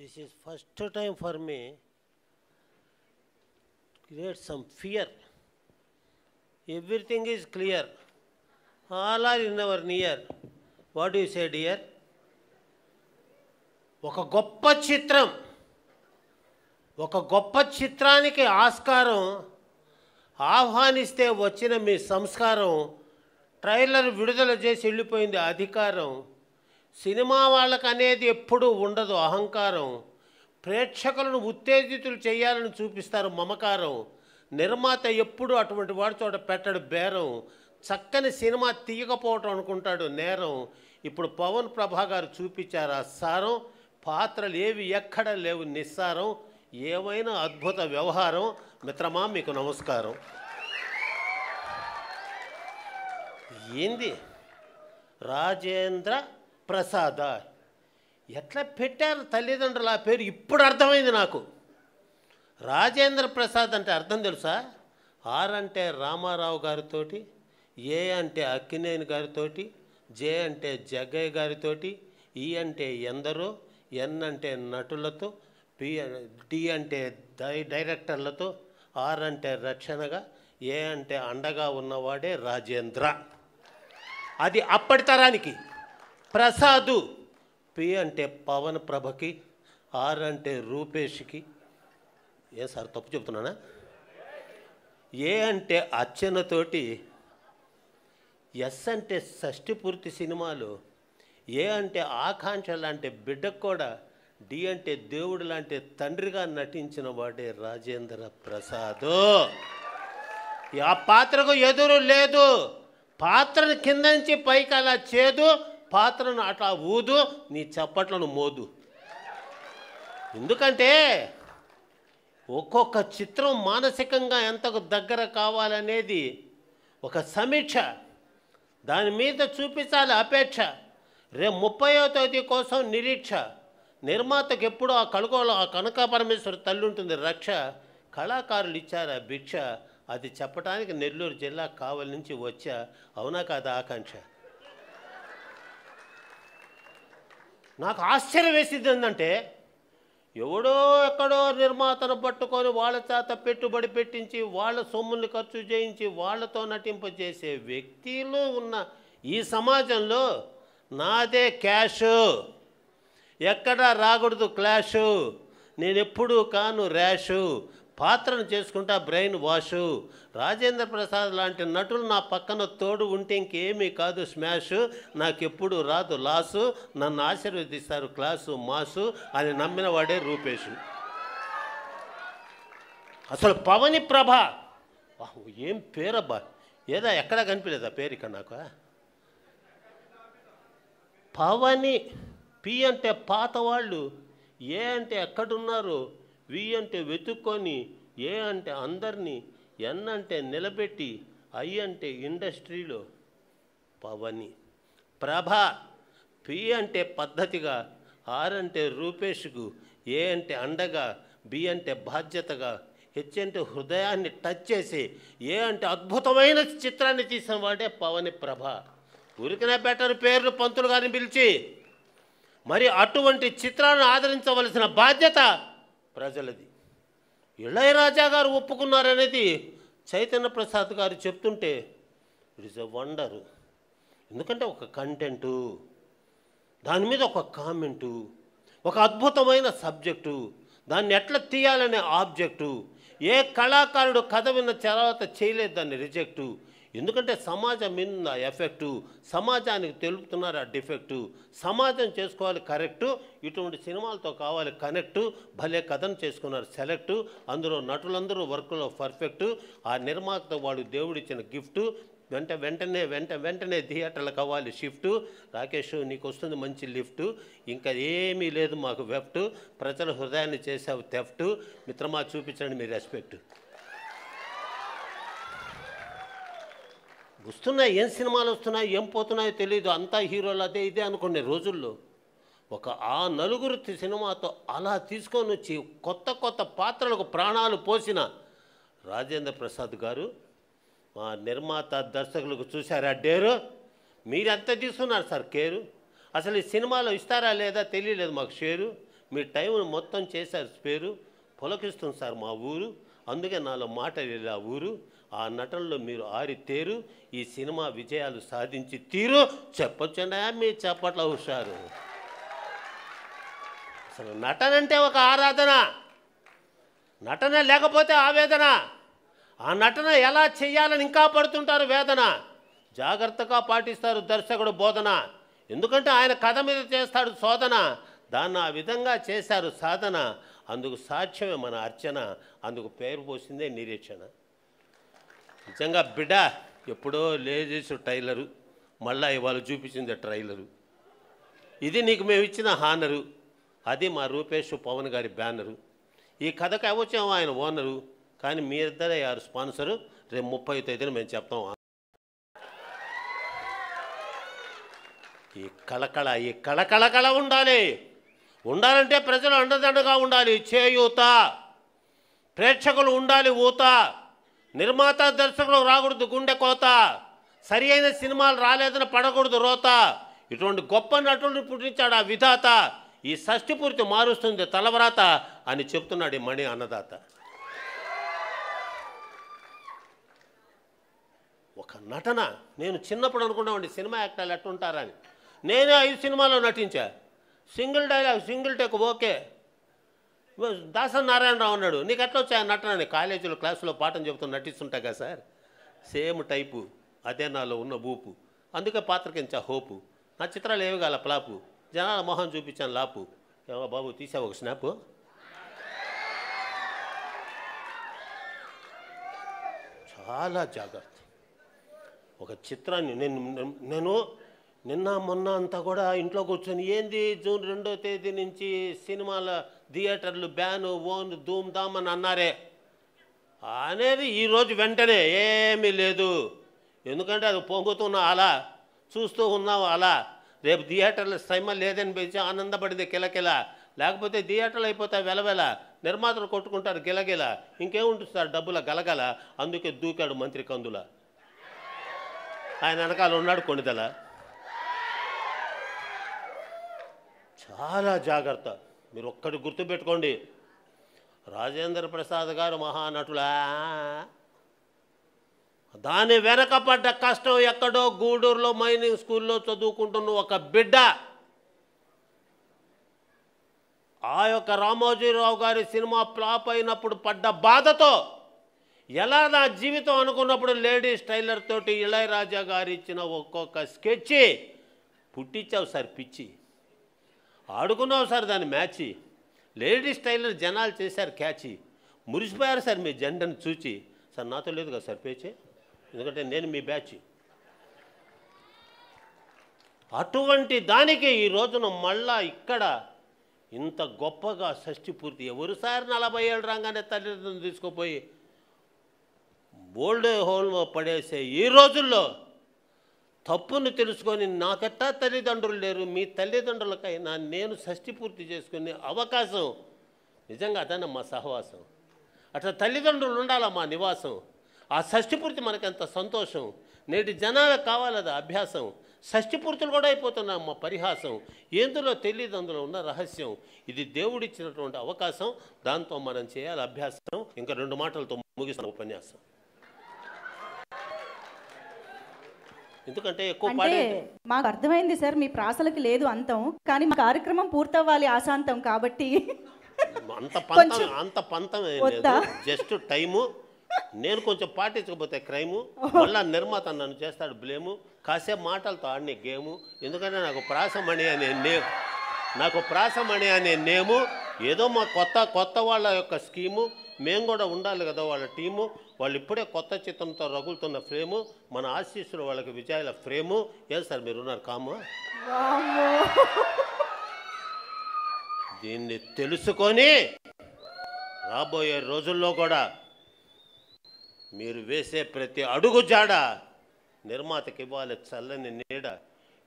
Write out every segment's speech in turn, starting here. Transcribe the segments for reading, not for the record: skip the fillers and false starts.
This is first time for me to create some fear. Everything is clear. All are in our near. What do you say, dear? ఒక గొప్ప చిత్రానికి ఆస్కారం ఆహ్వానిస్తే వచ్చిన మీ సంస్కారం trailer విడుదల చేసి వెళ్ళిపోయింది అధికారం సినిమా వాళ్ళకు అనేది ఎప్పుడూ ఉండదు అహంకారం ప్రేక్షకులను ఉత్తేజితులు చేయాలని చూపిస్తారు మమకారం నిర్మాత ఎప్పుడు అటువంటి వాడి చోట పెట్టడు బేరం చక్కని సినిమా తీయకపోవటం అనుకుంటాడు నేరం ఇప్పుడు పవన్ ప్రభా గారు చూపించారు ఆ సారం పాత్రలు ఏవి ఎక్కడ లేవు నిస్సారం ఏమైనా అద్భుత వ్యవహారం మిత్రమా మీకు నమస్కారం ఏంది రాజేంద్ర ప్రసాద్ ఎట్లా పెట్టారు తల్లిదండ్రులు ఆ పేరు ఇప్పుడు అర్థమైంది నాకు రాజేంద్ర ప్రసాద్ అంటే అర్థం తెలుసా ఆర్ అంటే రామారావు గారితోటి ఏ అంటే అక్కినేని గారితోటి జే అంటే జగ్గయ్య గారితోటి ఈ అంటే ఎందరో ఎన్ అంటే నటులతో డి అంటే డైరెక్టర్లతో ఆర్ అంటే రక్షణగా ఏ అంటే అండగా ఉన్నవాడే రాజేంద్ర అది అప్పటి తరానికి ప్రసాదు పి అంటే పవన్ ప్రభకి ఆర్ అంటే రూపేష్కి ఏ సార్ తప్పు చెప్తున్నానా ఏ అంటే అర్చనతోటి ఎస్ అంటే షష్ఠి పూర్తి సినిమాలు ఏ అంటే ఆకాంక్ష లాంటి బిడ్డకు కూడా డి అంటే దేవుడు లాంటి తండ్రిగా నటించిన వాడే రాజేంద్ర ప్రసాద్ ఆ పాత్రకు ఎదురు లేదు పాత్రను కింద నుంచి పైకి అలా చేదు పాత్రను అట్లా ఊదు నీ చప్పట్లను మోదు ఎందుకంటే ఒక్కొక్క చిత్రం మానసికంగా ఎంతకు దగ్గర కావాలనేది ఒక సమీక్ష దాని మీద చూపించాలి అపేక్ష రేపు 30వ తేదీ కోసం నిరీక్ష నిర్మాతకు ఎప్పుడు ఆ కనుకోలో ఆ కనక పరమేశ్వరి తల్లి ఉంటుంది రక్ష కళాకారులు ఇచ్చారు ఆ భిక్ష అది చెప్పడానికి నెల్లూరు జిల్లా కావలి నుంచి వచ్చా అవునా కాదా ఆకాంక్ష నాకు ఆశ్చర్యం వేసింది ఏంటంటే ఎవడో ఎక్కడో నిర్మాతను పట్టుకొని వాళ్ళ చేత పెట్టుబడి పెట్టించి వాళ్ళ సొమ్ముల్ని ఖర్చు చేయించి వాళ్ళతో నటింపజేసే వ్యక్తులు ఉన్న ఈ సమాజంలో నాదే క్యాషు ఎక్కడ రాకూడదు క్లాషు నేను ఎప్పుడూ కాను ర్యాషు పాత్రను చేసుకుంటా బ్రెయిన్ వాషు రాజేంద్ర ప్రసాద్ లాంటి నటులు నా పక్కన తోడు ఉంటే ఇంకేమీ కాదు స్మాషు నాకెప్పుడు రాదు లాసు నన్ను ఆశీర్వదిస్తారు క్లాసు మాసు అని నమ్మిన వాడే రూపేషు అసలు పవని ప్రభ ఏం పేరబ్బా ఏదా ఎక్కడా కనిపించలేదా పేరు ఇక్కడ నాకు పవని పి అంటే పాత వాళ్ళు ఏ అంటే ఎక్కడున్నారు వి అంటే వెతుక్కొని ఏ అంటే అందరినీ ఎన్ అంటే నిలబెట్టి ఐ అంటే ఇండస్ట్రీలో పవని ప్రభ పి అంటే పద్ధతిగా ఆర్ అంటే రూపేష్కు ఏ అంటే అండగా బి అంటే బాధ్యతగా హెచ్ అంటే హృదయాన్ని టచ్ చేసి ఏ అంటే అద్భుతమైన చిత్రాన్ని తీసిన వాడే పవని ప్రభ ఊరికనే బెటర్ పేర్లు పంతులు గారిని పిలిచి మరి అటువంటి చిత్రాన్ని ఆదరించవలసిన బాధ్యత ప్రజలది ఇళయరాజా గారు ఒప్పుకున్నారనేది చైతన్య ప్రసాద్ గారు చెప్తుంటే ఇట్ ఈస్ ఎ వండరు ఎందుకంటే ఒక కంటెంటు దాని మీద ఒక కామెంటు ఒక అద్భుతమైన సబ్జెక్టు దాన్ని ఎట్లా తీయాలనే ఆబ్జెక్టు ఏ కళాకారుడు కథ విన్న తర్వాత చేయలేదు దాన్ని రిజెక్టు ఎందుకంటే సమాజం మీద ఎఫెక్టు సమాజానికి తెలుపుతున్నారు ఆ డిఫెక్టు సమాజం చేసుకోవాలి కరెక్టు ఇటువంటి సినిమాలతో కావాలి కనెక్టు భలే కథను చేసుకున్నారు సెలెక్టు అందులో నటులందరూ వర్క్లో పర్ఫెక్టు ఆ నిర్మాత వాడు దేవుడిచ్చిన గిఫ్టు వెంటనే థియేటర్లకు అవ్వాలి షిఫ్టు రాకేష్ నీకు వస్తుంది మంచి లిఫ్టు ఇంకా ఏమీ లేదు మాకు వెఫ్టు ప్రజల హృదయాన్ని చేసావు థెఫ్టు మిత్రమా చూపించండి మీ రెస్పెక్టు వస్తున్నాయి ఏం సినిమాలు వస్తున్నాయి ఏం పోతున్నాయో తెలియదు అంతా హీరోలు అదే ఇదే అనుకునే రోజుల్లో ఒక ఆ నలుగురు సినిమాతో అలా తీసుకొని వచ్చి కొత్త పాత్రలకు ప్రాణాలు పోసిన రాజేంద్ర ప్రసాద్ గారు మా నిర్మాత దర్శకులకు చూశారా డేరు మీరెంత తీసుకున్నారు సార్ కేరు అసలు ఈ సినిమాలో ఇస్తారా లేదా తెలియలేదు మాకు షేరు మీ టైం మొత్తం చేశారు స్పేరు. పులకిస్తుంది సార్ మా ఊరు, అందుకే నాలో మాట వెళ్ళి ఆ ఊరు. ఆ నటనలో మీరు ఆరితేరు, ఈ సినిమా విజయాలు సాధించి తీరు. చెప్పొచ్చుండా మీ చప్పట్ల హుషారు. అసలు నటన అంటే ఒక ఆరాధన, నటన లేకపోతే ఆవేదన. ఆ నటన ఎలా చెయ్యాలని ఇంకా పడుతుంటారు వేదన. జాగ్రత్తగా పాటిస్తారు దర్శకుడు బోధన, ఎందుకంటే ఆయన కథ మీద చేస్తాడు శోధన. దాన్ని ఆ విధంగా చేశారు సాధన. అందుకు సాక్ష్యమే మన అర్చన, అందుకు పేరు పోసిందే నిరీక్షణ. నిజంగా బిడ్డ ఎప్పుడో లేజేసి టైలరు, మళ్ళా ఇవాళ చూపించింది ట్రైలరు. ఇది నీకు మేము ఇచ్చిన హానరు, అది మా రూపేష్ పవన్ గారి బ్యానరు. ఈ కథకు అవచ్చాము ఆయన ఓనరు, కానీ మీ ఇద్దరే యారు స్పాన్సరు. రేపు 30వ తేదీన మేము చెప్తాం. ఈ కళ ఉండాలి. ఉండాలంటే ప్రజలు అండదండగా ఉండాలి, చేయూత. ప్రేక్షకులు ఉండాలి ఊత. నిర్మాత దర్శకులు రాకూడదు గుండె కోత. సరి అయిన సినిమాలు రాలేదని పడకూడదు రోత. ఇటువంటి గొప్ప నటుడిని పుట్టించాడు ఆ విధాత. ఈ షష్ఠి పూర్తి మారుస్తుంది తలవరాత అని చెప్తున్నాడు ఈ మణి అన్నదాత. ఒక నటన. నేను చిన్నప్పుడు అనుకున్నామండి సినిమా యాక్టర్లు ఎట్టుంటారని. నేనే 5 సినిమాల్లో నటించా. Single dialogue, single take okay. Dasan Narayanarao అన్నాడు, నీకు ఎట్లా వచ్చాయి నటన అని. కాలేజీలో క్లాసులో పాఠం చెబుతూ నటిస్తుంటా కదా సార్, సేమ్ టైపు, అదే నాలో ఉన్న ఊపు. అందుకే పాత్రకించా హోపు. నా చిత్రాలు ఏవి కాల ప్లాపు, జనాల మొహం చూపించాను లాపు. ఏమో బాబు తీసావు ఒక స్నాపు. చాలా జాగ్రత్త. ఒక చిత్రాన్ని నేను నిన్న మొన్న అంతా కూడా ఇంట్లో కూర్చొని ఏంది జూన్ 2వ తేదీ నుంచి సినిమాల థియేటర్లు బ్యాను ఓన్ ధూమ్ ధామ్ అని అన్నారే అనేది ఈరోజు వెంటనే ఏమీ లేదు. ఎందుకంటే అది పొంగుతున్న అలా చూస్తూ ఉన్నావు అలా. రేపు థియేటర్ల శ్రమ లేదని పెంచి ఆనందపడింది కిలకిల. లేకపోతే థియేటర్లు అయిపోతాయి వెలవెల, నిర్మాతలు కొట్టుకుంటారు గిలగిల, ఇంకేముంటుంది సార్ డబ్బుల గలగల. అందుకే దూకాడు మంత్రి కందుల, ఆయన వెనకాల ఉన్నాడు కొణిదల. చాలా జాగ్రత్త. మీరు ఒక్కటి గుర్తుపెట్టుకోండి, రాజేంద్ర ప్రసాద్ గారు మహానటులా, దాని వెనకపడ్డ కష్టం ఎక్కడో గూడూరులో మైనింగ్ స్కూల్లో చదువుకుంటున్న ఒక బిడ్డ. ఆ యొక్క రామోజీరావు గారి సినిమా ఫ్లాప్ అయినప్పుడు పడ్డ బాధతో ఎలా నా జీవితం అనుకున్నప్పుడు లేడీస్ టైలర్ తోటి ఇళయరాజా గారు ఇచ్చిన ఒక్కొక్క స్కెచ్ పుట్టించావు సార్ పిచ్చి. ఆడుకున్నావు సార్ దాన్ని మ్యాచి. లేడీస్ టైలర్ జనాలు చేశారు క్యాచి. మురిసిపోయారు సార్ మీ జెండను చూచి. సార్ నాతో లేదు కదా సార్ పేచి, ఎందుకంటే నేను మీ బ్యాచ్. అటువంటి దానికి ఈ రోజున మళ్ళా ఇక్కడ ఇంత గొప్పగా షష్ఠి పూర్తి. ఎవరు సార్ 40 ఏళ్ళు రాగానే తల్లిదండ్రులను తీసుకుపోయి ఓల్డ్ హోమ్లో పడేసే ఈ రోజుల్లో తప్పును తెలుసుకొని నాకెట్టా తల్లిదండ్రులు లేరు, మీ తల్లిదండ్రులకైనా నేను షష్ఠి పూర్తి చేసుకునే అవకాశం నిజంగా అదన్న మా సహవాసం. అట్లా తల్లిదండ్రులు ఉండాలా మా నివాసం. ఆ షష్ఠి పూర్తి మనకెంత సంతోషం. నేటి జనాలకు కావాలది అభ్యాసం. షష్ఠి పూర్తులు కూడా అయిపోతున్నాం మా పరిహాసం. ఎందులో తెలియదు అందులో ఉన్న రహస్యం. ఇది దేవుడిచ్చినటువంటి అవకాశం, దాంతో మనం చేయాలి అభ్యాసం. ఇంకా 2 మాటలతో ముగిస్తాను ఉపన్యాసం. ఎందుకంటే ఎక్కువ అంటే మాకు అర్థమైంది సార్, మీ ప్రాసలకి లేదు అంతం, కానీ మా కార్యక్రమం పూర్తవ్వాలి ఆశాంతం కాబట్టి అంత పంతం లేదు, జస్ట్ టైము. నేను కొంచెం పాటించకపోతే క్రైము, మళ్ళా నిర్మాత నన్ను చేస్తాడు బ్లేము. కాసేపు మాటలతో ఆడినే గేము. ఎందుకంటే నాకు ప్రాసమణి అనే నేము ఏదో మా కొత్త వాళ్ళ యొక్క స్కీము. మేము కూడా ఉండాలి కదా వాళ్ళ టీము. వాళ్ళు ఇప్పుడే కొత్త చిత్రంతో రగులుతున్న ఫ్రేము. మన ఆశీస్సులు వాళ్ళకి విజయాల ఫ్రేము. ఏం సార్ మీరు ఉన్నారు కాము? దీన్ని తెలుసుకొని రాబోయే రోజుల్లో కూడా మీరు వేసే ప్రతి అడుగు జాడ నిర్మాతకి ఇవ్వాలి చల్లని నీడ.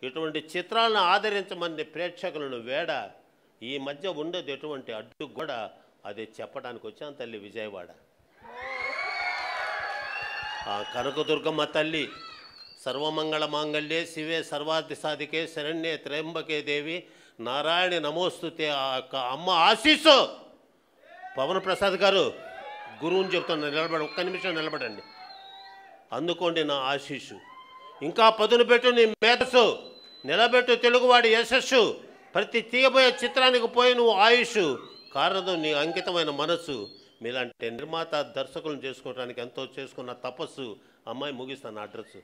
ఇటువంటి చిత్రాలను ఆదరించమని ప్రేక్షకులను వేడ. ఈ మధ్య ఉండేది ఎటువంటి అడ్డు కూడా అదే చెప్పడానికి వచ్చాను తల్లి విజయవాడ. ఆ కనకదుర్గమ్మ తల్లి సర్వమంగళ మాంగళ్యే శివే సర్వార్థ సాధికే శరణ్యే త్రయంబకే దేవి నారాయణ నమోస్తుతే ఆ యొక్క అమ్మ ఆశీస్సు. పవన్ ప్రసాద్ గారు గురువుని చెప్తున్నా, నిలబడి ఒక్క నిమిషం నిలబడండి. అందుకోండి నా ఆశీస్సు. ఇంకా పదును పెట్టు నీ మేధస్సు, నిలబెట్టు తెలుగువాడి యశస్సు. ప్రతి తీయబోయే చిత్రానికి పోయి నువ్వు ఆయుష్. కారణం నీ అంకితమైన మనస్సు. మీలాంటి నిర్మాత దర్శకులను చేసుకోవడానికి ఎంతో చేసుకున్న తపస్సు. అమ్మాయి ముగిస్తాను అడ్రస్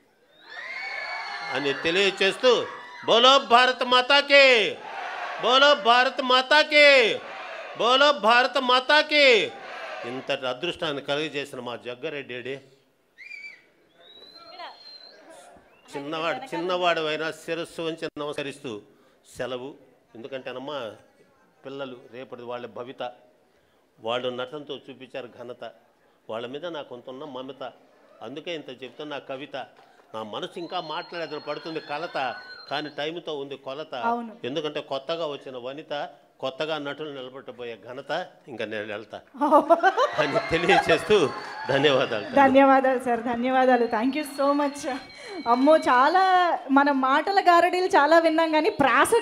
అని తెలియచేస్తూ, బోలో భారత మాతాకి, బోలో భారత మాతాకి, బోలో భారత మాతాకి. ఇంతటి అదృష్టాన్ని కలిగజేసిన మా జగ్గారెడ్డి చిన్నవాడు అయినా శిరస్సు వంచి నమస్కరిస్తూ సెలవు. ఎందుకంటేనమ్మా పిల్లలు రేపటి వాళ్ళ భవిత, వాళ్ళు నటనతో చూపించారు ఘనత. వాళ్ళ మీద నాకు కొంత మమత. అందుకే ఇంత చెప్తున్న కవిత. నా మనసు ఇంకా మాట్లాడేది పడుతుంది కలత, కానీ టైంతో ఉంది కొలత. ఎందుకంటే కొత్తగా వచ్చిన వనిత, కొత్తగా నటులు నిలబెట్టబోయే ఘనత ఇంకా నేను వెళ్తా అని తెలియచేస్తూ ధన్యవాదాలు. ధన్యవాదాలు సార్, ధన్యవాదాలు. Thank you so much. అమ్మో, చాలా మనం మాటల గారడీలు చాలా విన్నాం, కానీ ప్రాస